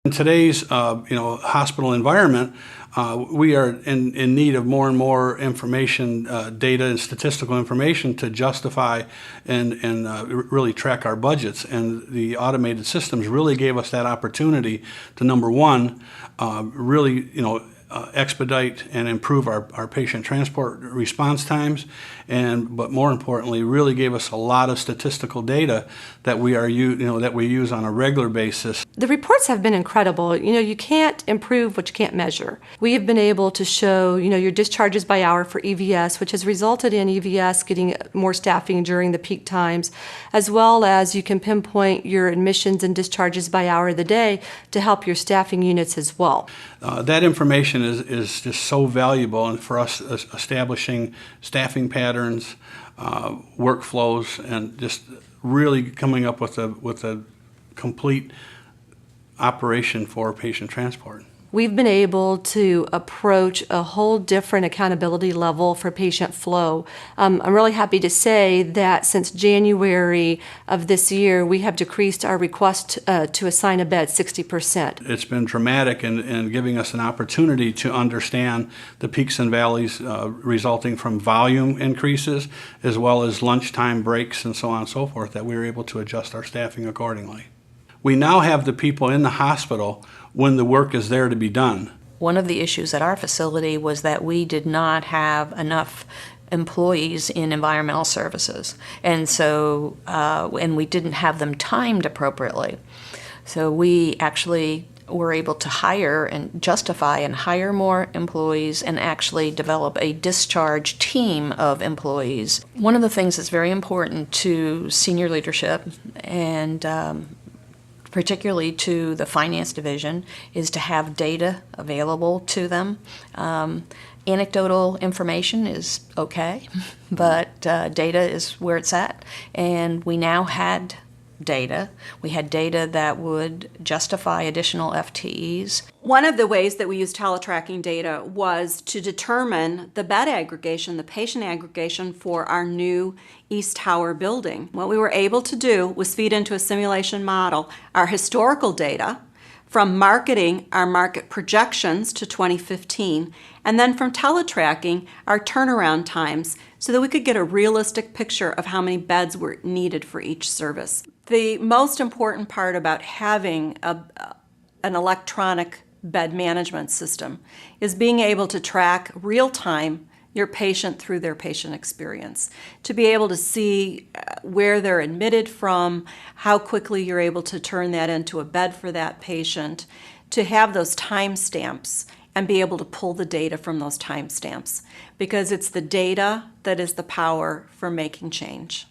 In today's hospital environment, we are in need of more and more information, data and statistical information to justify and really track our budgets. And the automated systems really gave us that opportunity to, number one, really expedite and improve our patient transport response times, but more importantly, really gave us a lot of statistical data that we use on a regular basis. The reports have been incredible. You can't improve what you can't measure. We have been able to show, your discharges by hour for EVS, which has resulted in EVS getting more staffing during the peak times, as well as you can pinpoint your admissions and discharges by hour of the day to help your staffing units as well. That information is just so valuable, and for us establishing staffing patterns, workflows, and just really coming up with a complete operation for patient transport. We've been able to approach a whole different accountability level for patient flow. I'm really happy to say that since January of this year, we have decreased our request to assign a bed 60%. It's been dramatic in giving us an opportunity to understand the peaks and valleys resulting from volume increases, as well as lunchtime breaks and so on and so forth, that we were able to adjust our staffing accordingly. We now have the people in the hospital when the work is there to be done. One of the issues at our facility was that we did not have enough employees in environmental services, and so and we didn't have them timed appropriately. So we actually were able to hire and justify and hire more employees and actually develop a discharge team of employees. One of the things that's very important to senior leadership and particularly to the finance division, is to have data available to them. Anecdotal information is okay, but data is where it's at. And we now had data. We had data that would justify additional FTEs. One of the ways that we used TeleTracking data was to determine the bed aggregation, the patient aggregation for our new East Tower building. What we were able to do was feed into a simulation model our historical data from marketing, our market projections to 2015, and then from teletracking our turnaround times so that we could get a realistic picture of how many beds were needed for each service. The most important part about having an electronic bed management system is being able to track real-time your patient through their patient experience, to be able to see where they're admitted from, how quickly you're able to turn that into a bed for that patient, to have those timestamps and be able to pull the data from those timestamps, because it's the data that is the power for making change.